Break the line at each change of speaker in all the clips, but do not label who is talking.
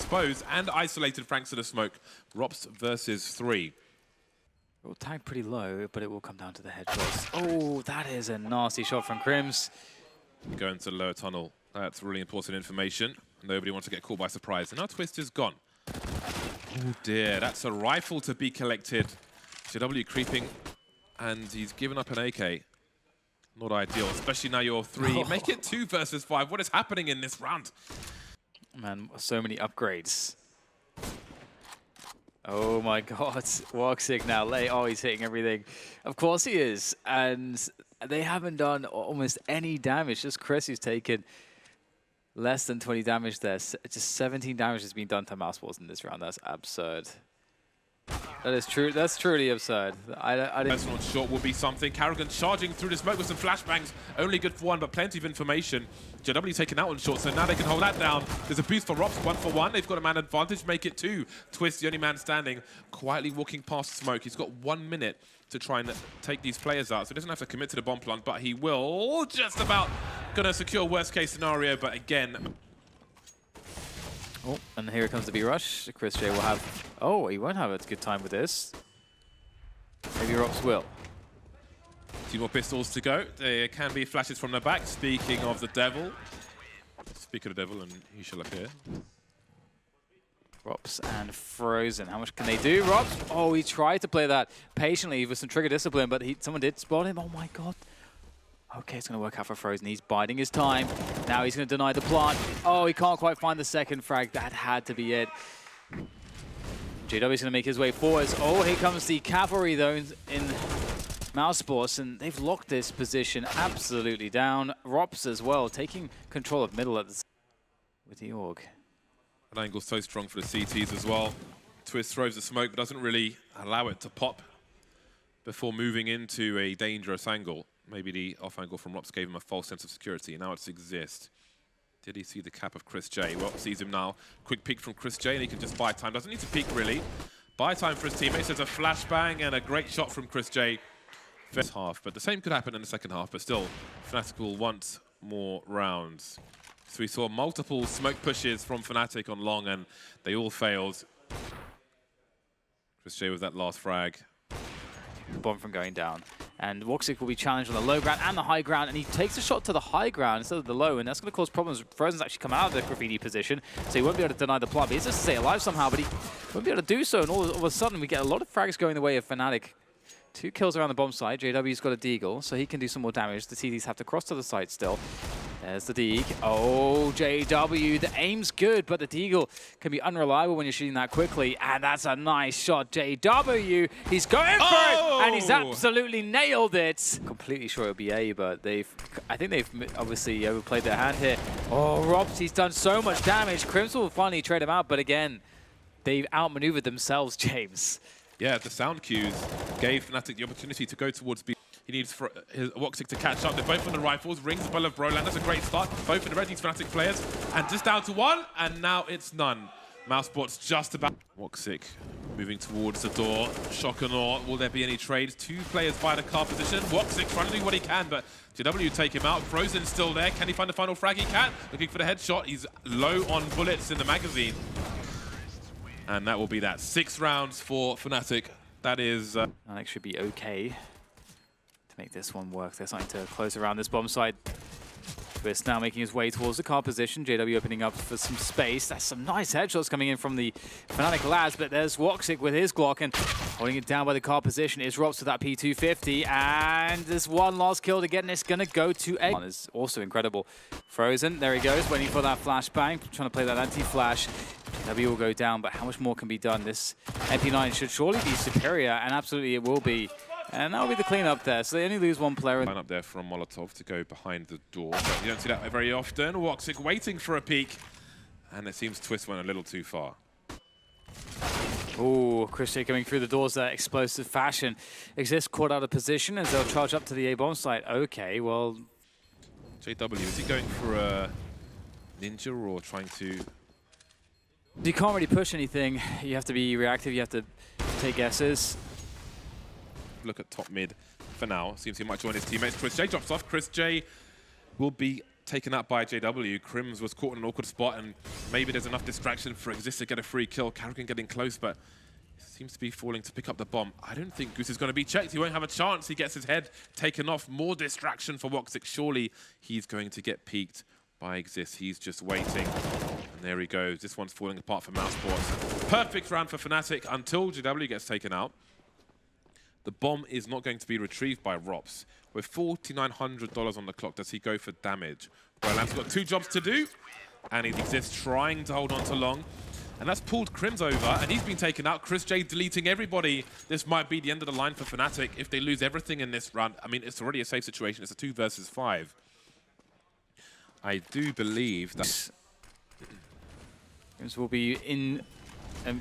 exposed and isolated thanks to the smoke. Rops versus 3.
It will tag pretty low, but it will come down to the headshots. Oh, that is a nasty shot from Crims.
Going to the lower tunnel. That's really important information. Nobody wants to get caught by surprise. And now Twist is gone. Oh dear, that's a rifle to be collected. JW creeping, and he's given up an AK. Not ideal, especially now you're 3. Make it 2 versus 5. What is happening in this round?
Man, so many upgrades. Oh my god, Woxic now late. Oh, he's hitting everything. Of course he is. And they haven't done almost any damage. Just Chris who's taken less than 20 damage there. Just 17 damage has been done to Mousesports in this round. That's absurd. That is true. That's truly absurd. I didn't.
Personal shot will be something. Karrigan charging through the smoke with some flashbangs. Only good for 1, but plenty of information. JW taken out on short, so now they can hold that down. There's a boost for Rops, 1 for 1. They've got a man advantage, make it 2. Twist, the only man standing, quietly walking past smoke. He's got 1 minute to try and take these players out, so he doesn't have to commit to the bomb plant, but he will just about gonna secure worst case scenario, but again.
Oh, and here comes the B-Rush. Chris J will have... Oh, he won't have a good time with this. Maybe Rops will.
2 more pistols to go. There can be flashes from the back. Speaking of the devil. Speak of the devil, and he shall appear.
Rops and Frozen. How much can they do? Rops! Oh, he tried to play that patiently with some trigger discipline, but someone did spot him. Oh my god. Okay, it's going to work out for Frozen. He's biding his time. Now he's going to deny the plant. Oh, he can't quite find the second frag. That had to be it. JW is going to make his way forwards. Oh, here comes the cavalry, though, in Mousesports, and they've locked this position absolutely down. Rops as well, taking control of middle at the with the Org.
That angle's so strong for the CTs as well. Twist throws the smoke, but doesn't really allow it to pop before moving into a dangerous angle. Maybe the off angle from Rops gave him a false sense of security, and now it's exist. Did he see the cap of Chris J? Well, sees him now. Quick peek from Chris J, and he can just buy time. Doesn't need to peek, really. Buy time for his teammates. There's a flashbang and a great shot from Chris J. First half, but the same could happen in the second half, but still, Fnatic will want more rounds. So we saw multiple smoke pushes from Fnatic on long, and they all failed. Chris J with that last frag.
Bomb from going down. And Woxic will be challenged on the low ground and the high ground, and he takes a shot to the high ground instead of the low, and that's going to cause problems. Frozen's actually come out of the graffiti position, so he won't be able to deny the plant. But he's just to stay alive somehow, but he won't be able to do so, and all of a sudden we get a lot of frags going the way of Fnatic. 2 kills around the bomb site. JW's got a deagle, so he can do some more damage. The TDs have to cross to the site still. There's the Deagle. Oh, JW, the aim's good, but the Deagle can be unreliable when you're shooting that quickly. And that's a nice shot. JW, he's going for it, and he's absolutely nailed it. Completely sure it'll be A, but I think they've obviously overplayed their hand here. Oh, Rops, he's done so much damage. Crims will finally trade him out, but again, they've outmaneuvered themselves, James.
Yeah, the sound cues gave Fnatic the opportunity to go towards B. He needs for his Woxic to catch up. They're both on the rifles. Rings the bell of Broland. That's a great start. Both in the red, these Fnatic players. And just down to 1, and now it's none. Mousesports just about. Woxic moving towards the door. Shock and awe. Will there be any trades? 2 players by the car position. Woxic trying to do what he can, but JW take him out. Frozen's still there. Can he find the final frag? He can. Looking for the headshot. He's low on bullets in the magazine. And that will be that. 6 rounds for Fnatic. That is...
Alex should be okay to make this one work. They're starting to close around this bomb site. Twist now making his way towards the car position. JW opening up for some space. That's some nice headshots coming in from the Fnatic lads, but there's Woxic with his Glock and holding it down by the car position is Rops with that P250, and there's 1 last kill to get, and it's going to go to A. One is also incredible. Frozen, there he goes, waiting for that flashbang, trying to play that anti-flash. JW will go down, but how much more can be done? This MP9 should surely be superior, and absolutely it will be. And that'll be the cleanup there. So they only lose 1 player.
Line up there from Molotov to go behind the door. But you don't see that very often. Woxic waiting for a peek. And it seems Twist went a little too far.
Oh, Chris J coming through the doors there, explosive fashion. Exist caught out of position as they'll charge up to the A bomb site. Okay, well...
JW, is he going for a ninja or trying to...
You can't really push anything. You have to be reactive, you have to take guesses.
Look at top mid for now. Seems he might join his teammates. Chris J drops off. Chris J will be taken out by JW. Crims was caught in an awkward spot, and maybe there's enough distraction for Exist to get a free kill. Karrigan getting close, but seems to be falling to pick up the bomb. I don't think Goose is going to be checked. He won't have a chance. He gets his head taken off. More distraction for Woxic. Surely he's going to get peeked by Exist. He's just waiting. And there he goes. This one's falling apart for Mousesports. Perfect round for Fnatic until JW gets taken out. The bomb is not going to be retrieved by Rops. With $4,900 on the clock, does he go for damage? Brolan's got 2 jobs to do, and he Exists trying to hold on to long. And that's pulled Crims over, and he's been taken out. Chris J deleting everybody. This might be the end of the line for Fnatic if they lose everything in this round. I mean, it's already a safe situation. It's a 2 versus 5. I do believe that
Crims will be in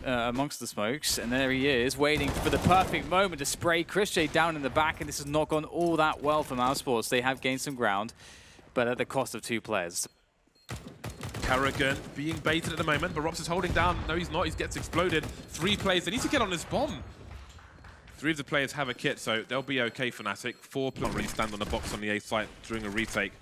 amongst the smokes, and there he is, waiting for the perfect moment to spray Chris J down in the back, and this has not gone all that well for Mousesports. They have gained some ground, but at the cost of 2 players.
Karrigan being baited at the moment, but Rops is holding down. No, he's not. He gets exploded. 3 players. They need to get on this bomb. 3 of the players have a kit, so they'll be okay, Fnatic. 4 players really stand on the box on the A site during a retake.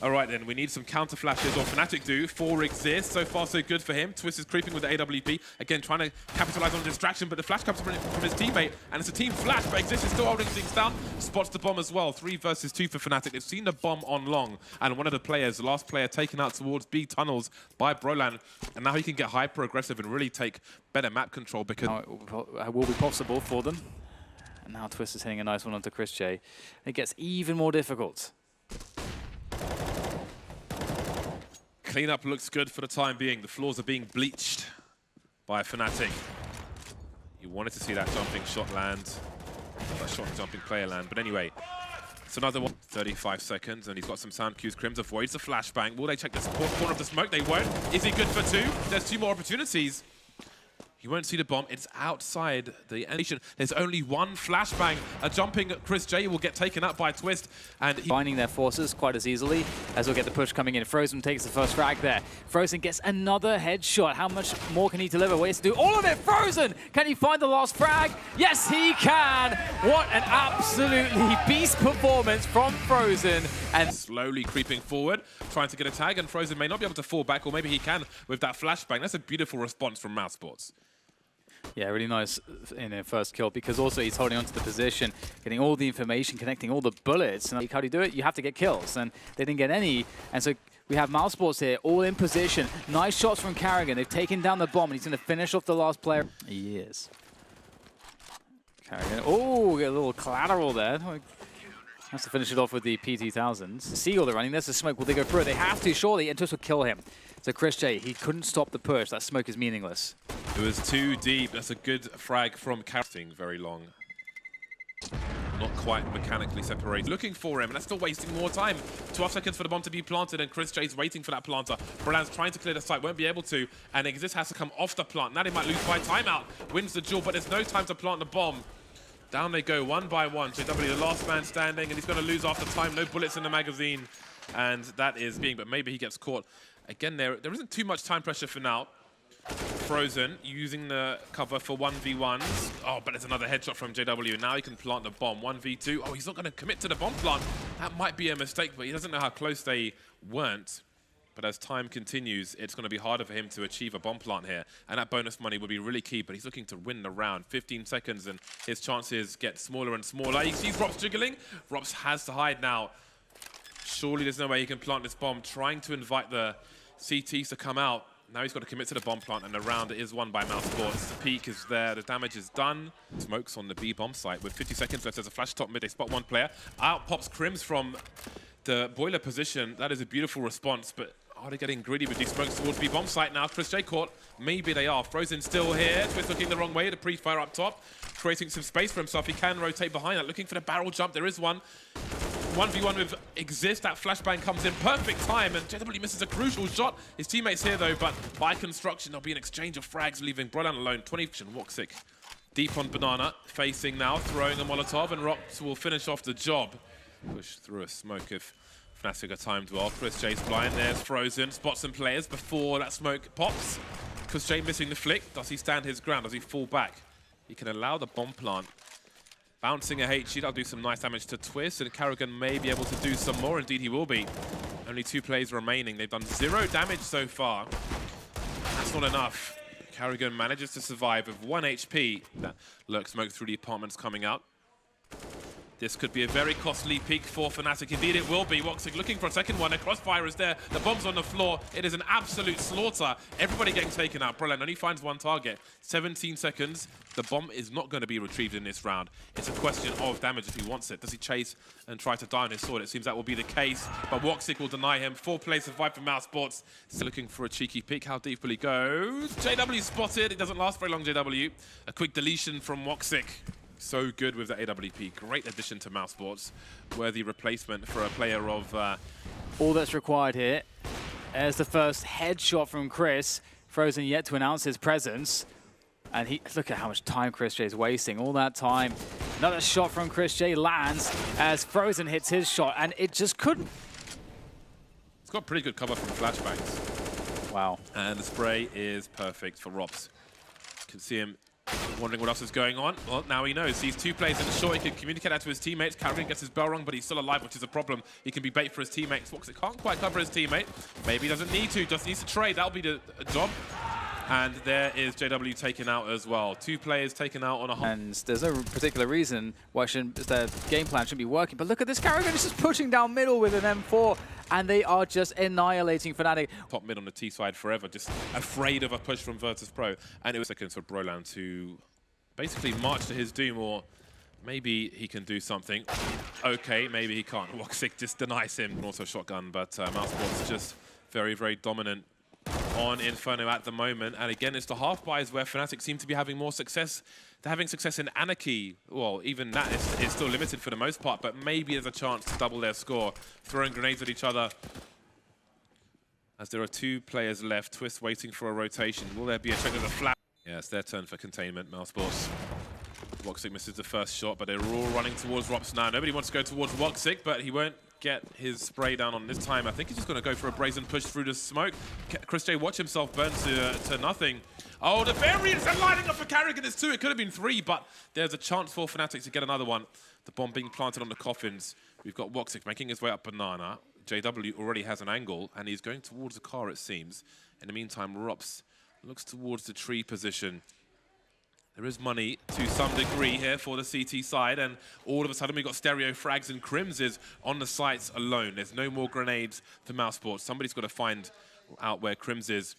All right, then. We need some counter flashes, or Fnatic do. 4 exist. So far, so good for him. Twist is creeping with the AWP. Again, trying to capitalize on the distraction, but the flash comes from his teammate, and it's a team flash, but Exist is still holding things down. Spots the bomb as well. 3 versus 2 for Fnatic. They've seen the bomb on long, and one of the players, the last player, taken out towards B tunnels by Brolan, and now he can get hyper-aggressive and really take better map control because...
Now it will be possible for them. And now Twist is hitting a nice one onto Chris J. It gets even more difficult.
Cleanup looks good for the time being. The floors are being bleached by Fnatic. You wanted to see that jumping shot land. That shot and jumping player land. But anyway, it's another one. 35 seconds, and he's got some sound cues. Crims avoids the flashbang. Will they check the corner of the smoke? They won't. Is he good for 2? There's 2 more opportunities. You won't see the bomb. It's outside the animation. There's only 1 flashbang. A jumping Chris J will get taken up by Twist. And
Finding their forces quite as easily as we'll get the push coming in. Frozen takes the first frag there. Frozen gets another headshot. How much more can he deliver? Ways to do all of it. Frozen! Can he find the last frag? Yes, he can! What an absolutely beast performance from Frozen. And
slowly creeping forward, trying to get a tag, and Frozen may not be able to fall back, or maybe he can with that flashbang. That's a beautiful response from Mousesports.
Yeah, really nice in a first kill, because also he's holding onto the position, getting all the information, connecting all the bullets. And how do you do it? You have to get kills, and they didn't get any. And so we have Mousesports here, all in position. Nice shots from Karrigan. They've taken down the bomb, and he's going to finish off the last player. He is. Karrigan. Oh, get a little collateral there. Has to finish it off with the PT-1000s. Seagull they're running. There's the smoke. Will they go through it? They have to, surely, and Twist will kill him. So Chris J, he couldn't stop the push. That smoke is meaningless.
It was too deep. That's a good frag from Karrigan. Very long. Not quite mechanically separated. Looking for him, and that's still wasting more time. 12 seconds for the bomb to be planted, and Chris J's waiting for that planter. Brolan's trying to clear the site, won't be able to, and Exist has to come off the plant. Now they might lose by timeout. Wins the duel, but there's no time to plant the bomb. Down they go, 1 by 1. JW, the last man standing, and he's going to lose after time. No bullets in the magazine, and that is being, but maybe he gets caught. Again, there isn't too much time pressure for now. Frozen using the cover for 1v1s. Oh, but there's another headshot from JW. Now he can plant the bomb. 1v2. Oh, he's not going to commit to the bomb plant. That might be a mistake, but he doesn't know how close they weren't. But as time continues, it's going to be harder for him to achieve a bomb plant here. And that bonus money will be really key, but he's looking to win the round. 15 seconds, and his chances get smaller and smaller. He sees Rops jiggling. Rops has to hide now. Surely there's no way he can plant this bomb. Trying to invite the CTs to come out. Now he's got to commit to the bomb plant, and the round is won by Mousesports. The peak is there, the damage is done. Smokes on the B bomb site with 50 seconds left. There's a flash top mid, they spot 1 player. Out pops Crims from the boiler position. That is a beautiful response, but are they getting greedy with these smokes towards B bomb site now? Chris J caught. Maybe they are. Frozen still here. Twist looking the wrong way. The pre-fire up top, creating some space for himself. He can rotate behind that, looking for the barrel jump. There is one. 1v1 with Exist. That flashbang comes in perfect time, and JW misses a crucial shot. His teammate's here though, but by construction there'll be an exchange of frags, leaving Brolan alone. 20. Woxic deep on Banana, facing now, throwing a Molotov, and Rops will finish off the job. Push through a smoke if Fnatic are timed well. Chris J's blind. There's Frozen. Spots some players before that smoke pops. Chris J missing the flick. Does he stand his ground? Does he fall back? He can allow the bomb plant. Bouncing a HE, that'll do some nice damage to Twist, and Karrigan may be able to do some more. Indeed, he will be. Only 2 plays remaining. They've done 0 damage so far. That's not enough. Carrigan manages to survive with 1 HP. That lurk smoke through the apartments coming out. This could be a very costly peak for Fnatic. Indeed, it will be. Woxic looking for a second one. A crossfire is there. The bomb's on the floor. It is an absolute slaughter. Everybody getting taken out. Brilliant. Only finds 1 target. 17 seconds. The bomb is not going to be retrieved in this round. It's a question of damage if he wants it. Does he chase and try to die on his sword? It seems that will be the case. But Woxic will deny him. 4 plays survive for Mousesports. Still looking for a cheeky peek. How deep will he go? JW spotted. It doesn't last very long, JW. A quick deletion from Woxic. So good with the AWP. Great addition to Mousesports. Worthy replacement for a player of...
All that's required here. There's the first headshot from Chris. Frozen yet to announce his presence. And look at how much time Chris J is wasting. All that time. Another shot from Chris J lands as Frozen hits his shot. And it just couldn't.
It's got pretty good cover from flashbangs.
Wow.
And the spray is perfect for Rops. You can see him wondering what else is going on. Well, now he knows. He's 2 plays in the short. He can communicate that to his teammates. Carrigan gets his bell rung, but he's still alive, which is a problem. He can be bait for his teammates. Woxic can't quite cover his teammate. Maybe he doesn't need to. Just needs to trade. That'll be the job. And there is JW taken out as well. 2 players taken out on a...
And there's no particular reason why their game plan shouldn't be working. But look at this. Carrigan is just pushing down middle with an M4. And they are just annihilating Fnatic.
Top mid on the T side forever. Just afraid of a push from Virtus Pro. And it was seconds for Broland to basically march to his doom, or maybe he can do something. Okay, maybe he can't. Woxic just denies him. Also shotgun, but Mousesports just very, very dominant on Inferno at the moment. And again, it's the half buys where Fnatic seem to be having more success. They're having success in Anarchy. Well, even that is still limited for the most part, but maybe there's a chance to double their score. Throwing grenades at each other. As there are 2 players left, Twist waiting for a rotation. Will there be a check of the flat? Yeah, it's their turn for containment, Mousesports. Woxic misses the first shot, but they're all running towards Rops now. Nobody wants to go towards Woxic, but he won't get his spray down on this time. I think he's just going to go for a brazen push through the smoke. Chris J, watch himself burn to nothing. Oh, the variants are lining up for Carrigan. It's 2. It could have been 3, but there's a chance for Fnatic to get another one. The bomb being planted on the coffins. We've got Woxic making his way up Banana. JW already has an angle, and he's going towards the car, it seems. In the meantime, Rops looks towards the tree position. There is money to some degree here for the CT side, and all of a sudden we've got stereo frags, and Crims is on the sites alone. There's no more grenades for Mousesports. Somebody's got to find out where Crims is.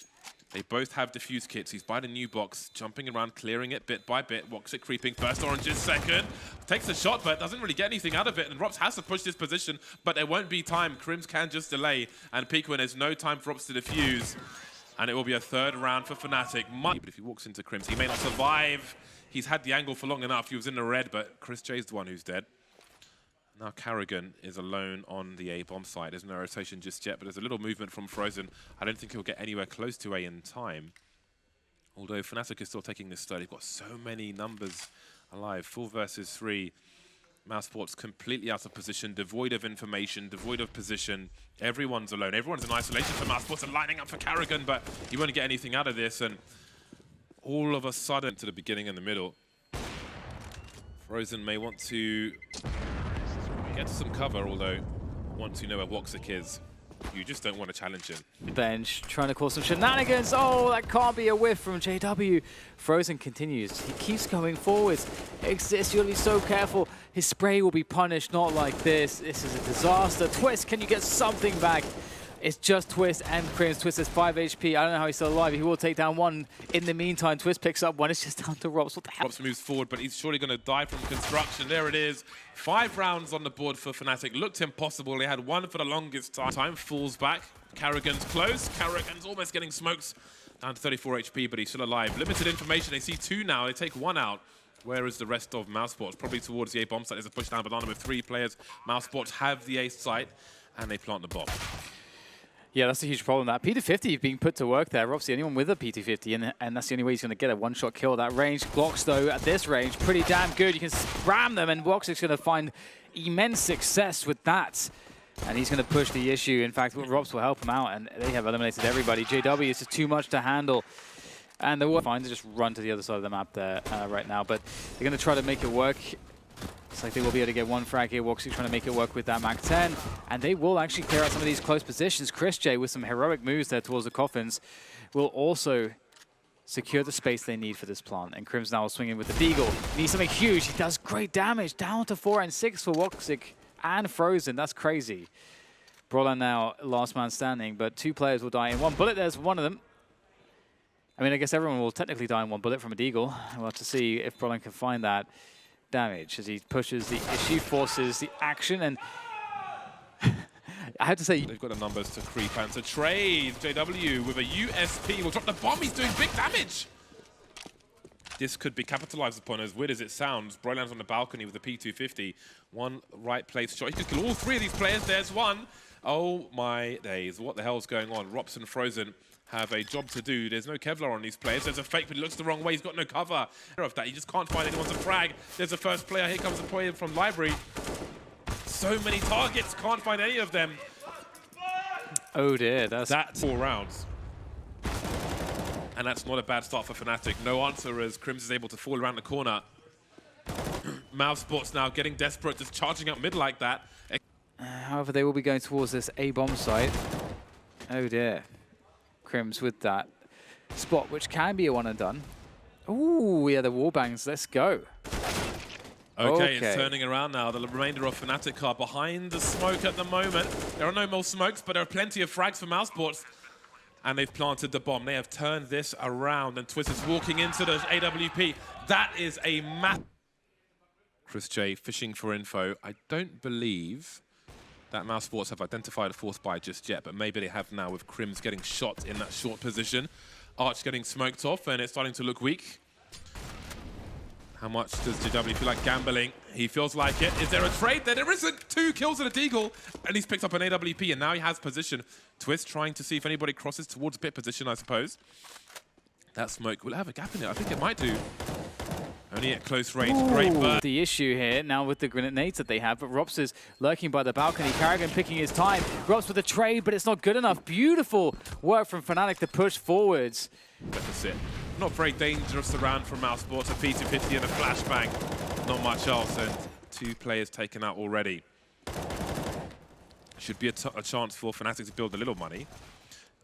They both have defuse kits. He's by the new box, jumping around, clearing it bit by bit. Woxic creeping, first oranges, second. Takes a shot, but doesn't really get anything out of it. And Rops has to push this position, but there won't be time. Crims can just delay, and peek when there's no time for Rops to defuse. And it will be a 3rd round for Fnatic. But if he walks into Crims, he may not survive. He's had the angle for long enough. He was in the red, but Chris J's the one who's dead. Now Carrigan is alone on the A bomb side. There's no rotation just yet, but there's a little movement from Frozen. I don't think he'll get anywhere close to A in time. Although Fnatic is still taking this slow. They've got so many numbers alive. 4 versus 3. Mousesports completely out of position, devoid of information, devoid of position. Everyone's alone. Everyone's in isolation for Mousesports and lining up for Carrigan, but he won't get anything out of this. And all of a sudden, to the beginning and the middle, Frozen may want to get some cover, although once you know where Woxic is, you just don't want to challenge him.
Bench trying to cause some shenanigans. Oh, that can't be a whiff from JW. Frozen continues. He keeps going forwards. Exist, you'll be so careful. His spray will be punished, not like this. This is a disaster. Twist, can you get something back? It's just Twist and Crims. Twist has 5 HP. I don't know how he's still alive. He will take down 1. In the meantime, Twist picks up 1. It's just down to Rops. What the hell?
Rops moves forward, but he's surely going to die from construction. There it is. 5 rounds on the board for Fnatic. Looked impossible. They had 1 for the longest time. Time falls back. Carrigan's close. Carrigan's almost getting smokes. Down to 34 HP, but he's still alive. Limited information. They see 2 now. They take 1 out. Where is the rest of Mousesports? Probably towards the A bomb site. There's a push down Banana with 3 players. Mousesports have the A site, and they plant the bomb.
Yeah, that's a huge problem. That P250 being put to work there. Obviously, anyone with a P250, and that's the only way he's going to get a one-shot kill. That range, Glocks, though, at this range, pretty damn good. You can spam them, and Woxic's going to find immense success with that. And he's going to push the issue. In fact, Rops will help him out, and they have eliminated everybody. JW is just too much to handle. And they're fine to just run to the other side of the map there right now. But they're going to try to make it work. Looks like they will be able to get one frag here. Woxic trying to make it work with that Mac 10. And they will actually clear out some of these close positions. Chris J with some heroic moves there towards the coffins will also secure the space they need for this plant. And Crim's now swinging with the Beagle. Needs something huge. He does great damage. Down to 4 and 6 for Woxic and Frozen. That's crazy. Brawler now last man standing, but 2 players will die in 1 bullet. There's one of them. I mean, I guess everyone will technically die in 1 bullet from a Deagle. We'll have to see if Brawler can find that damage as he pushes the issue, forces the action, and I have to say...
They've got the numbers to creep and to trade. JW with a USP will drop the bomb. He's doing big damage. This could be capitalized upon, as weird as it sounds. Brolan's on the balcony with the P250. One right place shot. He could kill all 3 of these players. There's one. Oh my days. What the hell's going on? Rops and Frozen have a job to do. There's no Kevlar on these players. There's a fake, but he looks the wrong way. He's got no cover of that. He just can't find anyone to frag. There's the first player. Here comes the player from Library. So many targets. Can't find any of them.
Oh dear. That's
4 rounds. And that's not a bad start for Fnatic. No answer as Crims is able to fall around the corner. Mousesports now getting desperate, just charging up mid like that.
However, they will be going towards this A-bomb site. Oh dear. Crims with that spot, which can be a one and done. Ooh, yeah, the wall bangs. Let's go.
Okay, it's turning around now. The remainder of Fnatic are behind the smoke at the moment. There are no more smokes, but there are plenty of frags for Mousesports. And they've planted the bomb. They have turned this around, and Twist is walking into the AWP. That is a Chris J fishing for info. I don't believe that Mousesports have identified a 4th buy just yet, but maybe they have now with Crims getting shot in that short position. Arch getting smoked off, and it's starting to look weak. How much does JW feel like gambling? He feels like it. Is there a trade? There isn't. 2 kills and a Deagle, and he's picked up an AWP, and now he has position. Twist trying to see if anybody crosses towards pit position, I suppose. That smoke will have a gap in it. I think it might do. Only at close range. Ooh, great burn.
The issue here now with the grenades that they have, but Rops is lurking by the balcony. Karrigan picking his time. Rops with a trade, but it's not good enough. Beautiful work from Fnatic to push forwards.
Deficit. Not very dangerous around from Mousesports. A P250 and a flashbang. Not much else, and 2 players taken out already. Should be a chance for Fnatic to build a little money.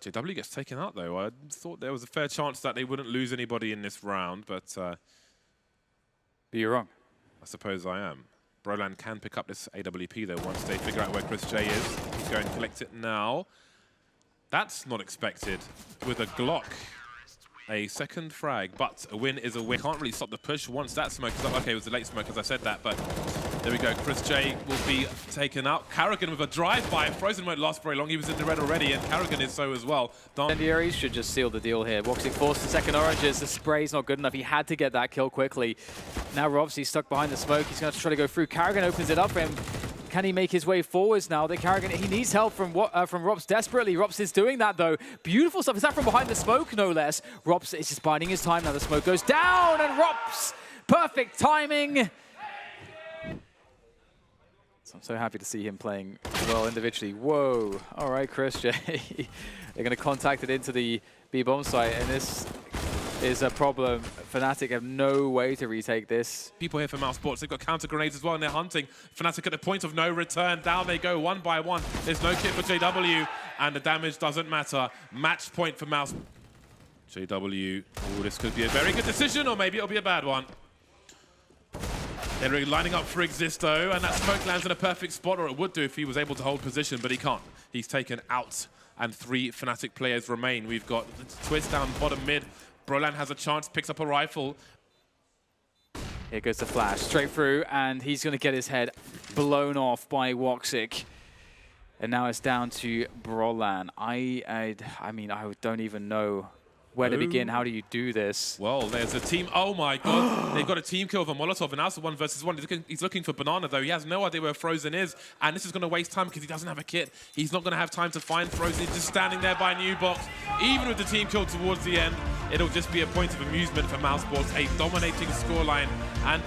JW gets taken out, though. I thought there was a fair chance that they wouldn't lose anybody in this round, but...
But you're wrong.
I suppose I am. Brolan can pick up this AWP, though, once they figure out where Chris J is. He's going to collect it now. That's not expected with a Glock. A 2nd frag, but a win is a win. Can't really stop the push once that smoke is up. Okay, it was a late smoke, as I said that, but there we go. Chris J will be taken out. Karrigan with a drive-by. Frozen won't last very long. He was in the red already, and Karrigan is so as well.
Incendiaries should just seal the deal here. Woxic forced the 2nd oranges. The spray's not good enough. He had to get that kill quickly. Now Robs, he's stuck behind the smoke. He's going to try to go through. Karrigan opens it up for him. Can he make his way forwards now? The Karrigan, he needs help from Rops desperately. Rops is doing that, though. Beautiful stuff. Is that from behind the smoke? No less. Rops is just biding his time now. The smoke goes down, and Rops, perfect timing. So I'm so happy to see him playing well individually. Whoa. All right, Chris J. They're going to contact it into the B-bomb site, and this is a problem. Fnatic have no way to retake this.
People here for Mousesports, they've got counter grenades as well, and they're hunting. Fnatic at the point of no return. Down they go, 1 by 1. There's no kit for JW, and the damage doesn't matter. Match point for Mouse. JW, oh, this could be a very good decision, or maybe it'll be a bad one. They're lining up for Existo, and that smoke lands in a perfect spot, or it would do if he was able to hold position, but he can't. He's taken out, and 3 Fnatic players remain. We've got Twist down bottom mid. Brolan has a chance, picks up a rifle.
Here goes the flash, straight through, and he's going to get his head blown off by Woxic. And now it's down to Brolan. I mean, I don't even know where to begin. How do you do this?
Well, there's a team. Oh my God. They've got a team kill of a Molotov, and now it's a 1 versus 1. He's looking for Banana, though. He has no idea where Frozen is, and this is going to waste time because he doesn't have a kit. He's not going to have time to find Frozen. He's just standing there by New Box. Even with the team kill towards the end, it'll just be a point of amusement for Mousesports. A dominating scoreline and performance.